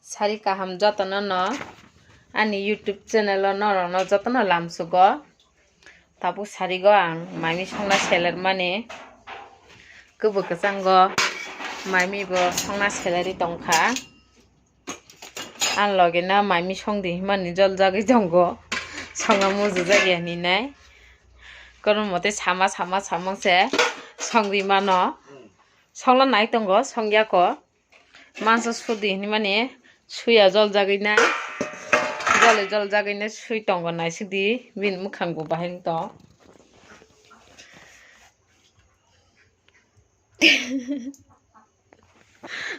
Sari kaham jotana no ani YouTube channel no jotana lamsugo tabu sari go ang mami songna seller mane kubu kasango mami bo songna selleri tongkha an loge na mami songdi mani jol jagi jongo songa muju jagi ani nai kono mote sama se songri mano songla nai tongo songya ko manso sudi ni mane suya jol jagi na jol jagi na sui tongo nai sidi bin mukhang bo bahin to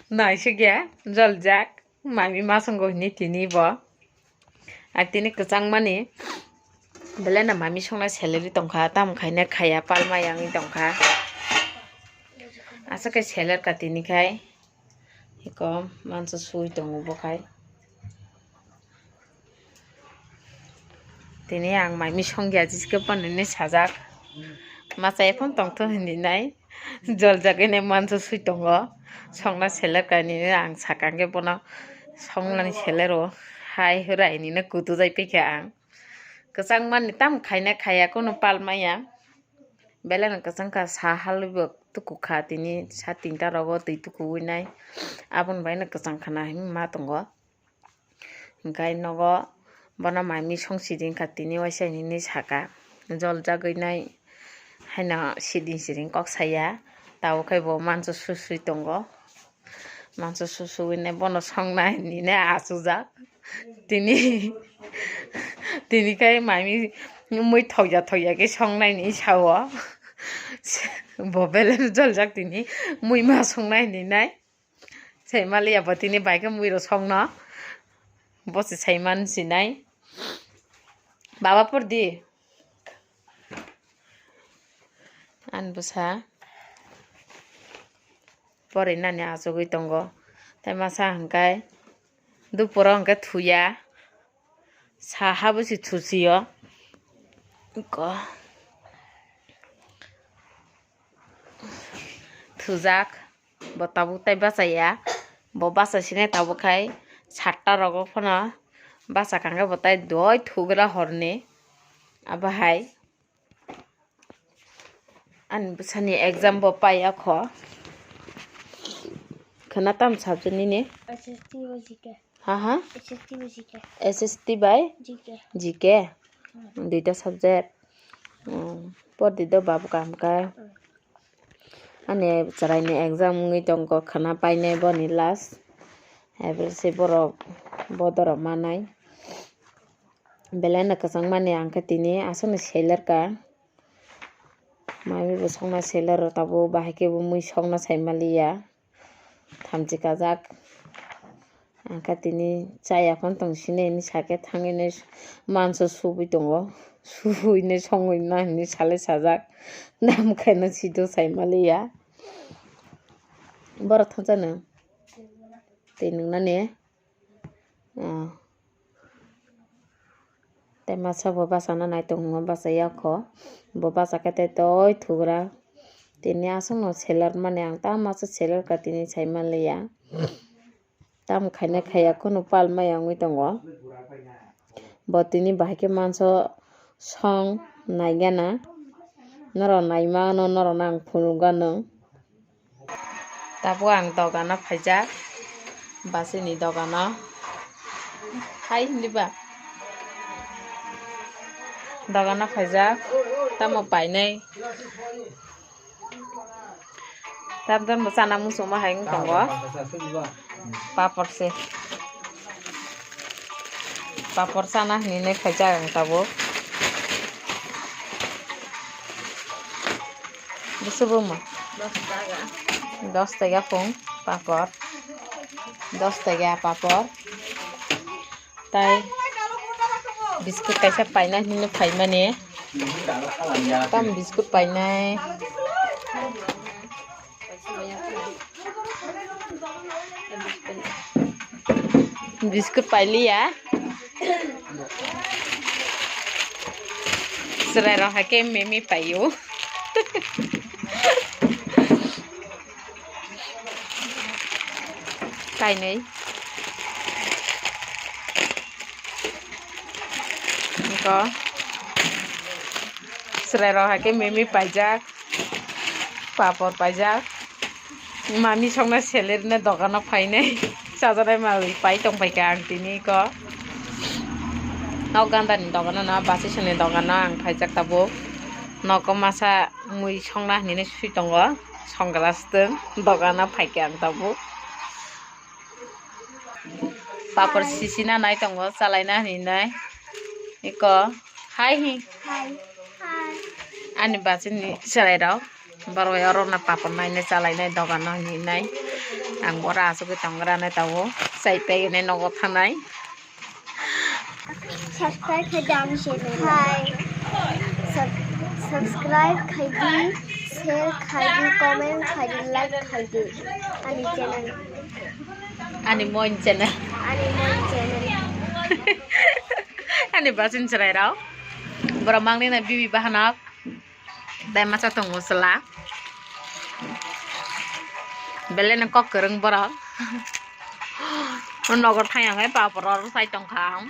nai sigya jol jak mami masongo ni tini bo atini kachang mani bele na mami songna salary tongkha tam khaina khaya palma yang tongkha asa kai seller katini khai iko manso sui tongo bo khai tini ang mami songya jiske panne sajak masa ephon tongtho hindi nai jol jagene manso sui tongo songna seller kani ang sakange bono songlani sellero hai hurai ni na kutu jai pekha ang kasang mani tam khaina khaya kono palmaya bele na kasang ka sa halbo tuku kha tini sa tinta rogo tei tuku winai abon bai na kasang khana ma tongo gai nogo bana mami songsidin katini waisani ni saka jol jaginai haina sidin kok saya tau kai bo manso susui tongo manso susui ne bono songnai ni ne asuja tini kai mami mui thoya ke songnai ni sawo bobele jol jak tini mui ma songnai ni nai saimalia botini baike mui ro songna bosi saiman sinai baba purdi an busa pore nani asugui tongo tai masa hangkai duporo hangkai thuya saha busi thusiyo ko thujak botabu tai basaya bo basa sine tabu khai satta rogo phona basa kangga botai doi thugra horne abahai an busani exam bo paya kho khana tam sabjani ne SST by GK ha SST by GK duita subject por dido babu kam ka ane charai ne exam ngi tongko khana paine boni last ever se borok bodoro manai belena kasang mane angka tini asone seller ka mami bo songna seller tabo bahike bo mui songna saimaliya thamji kajak angka tini chaya kon tong sine ni sake thangine manso subui tongo subui ne songoi na ni sale sajak nam khaina sido saimaliya bora thajana tenungna ne te masa bo basana nai tongo basa yakho bo basa kate toy thugra tini asono seller mane ang ta masa seller ka tini saimaliya tam khaina khaya kono palma yangui tongo bo tini bahike manso song naigana noro naima no noro nang phunugano tabo ang dogana phaijak basini dogana hai hindiba dogana phaijak tamo painai tabdan bosana musuma haing tongo papor sana hine phaijak ang tabo busubuma 10 টাকা pung papor 10 টাকা papor tai biskut kaisa paina hine phai mane tam biskut painai biskut paili ya serai roh hakem memi payu Kai này ko serai ro hake memi pajak papor pajak mami songna seler ne dogano paine sajarai mawi pai tong pai ka ang tini ko noganda ni dogano na basi sone dogano ang pajak tabo noko masa mui songna ni ne sui tongo songlas ten dogano pai ka ang tabo papor sisina nai tongo chalaina ni nai iko hi ani basi ni serai ro baro yoro na papor nai ne chalaina dogano ni nai ang bora asu ke tongra nai tabo sai pe ne nogo thanai subscribe khadam channel hi subscribe khadi share khadi comment khadi like khadi ani mon channel ani basin serai ro boro mang ni na bibi bahanak dai masa tongo sela bele na kok kereng boro nogor thayang ai papor ro sai tong khang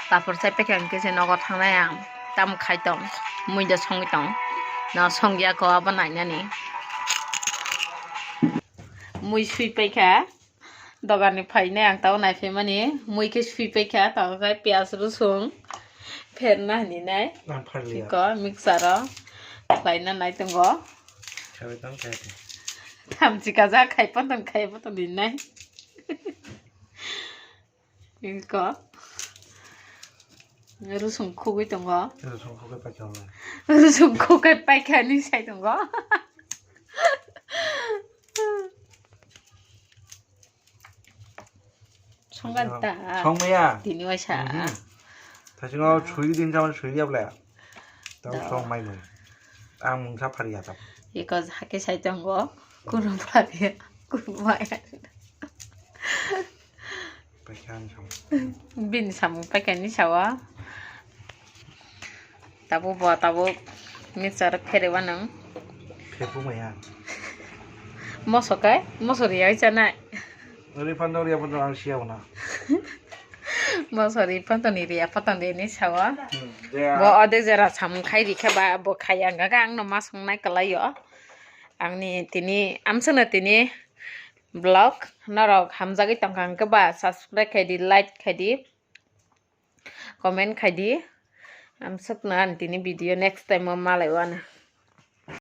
papor sai pe kang ke se nogor thangnai ang tam khai tong mui da song tong na song ya ko aba nai na ni mui sui pe kha dogan ni phai ne ang taw nai phe mani mui ke sui pe kha taw kai pyas rusung pher na ni nai ko mixer ro lai na nai tong go chawe tang kai tham chi ka ja khai pon ni nai ko rusung khogoi tong go rusung khogai pai kha ni sai tong go 성간다. 성매야. 디니와샤. 다시가 주의 된자만 주의야 볼래. 또 성매는. ang 사파리야 다. 이거 학교 살던 거 구름 파리야. 구름 파야. 백현 성. 빈 삼 백현이 샤와. tabu mixer 페레와는. 페부매야. 뭐서까이? 뭐소리야 있잖아. 우리 판도리야 판도 안 시야구나. 뭐소리 판도니리야 판도니니 샤와. 뭐 어디 저라 삼 카이리 캐바 뭐 카양가 강 너마 성나이 걸라요. angni tini amsana tini blog narok hamjagi tongkang ke ba subscribe khaidi like khaidi comment khaidi amsakna tini video next time malai wana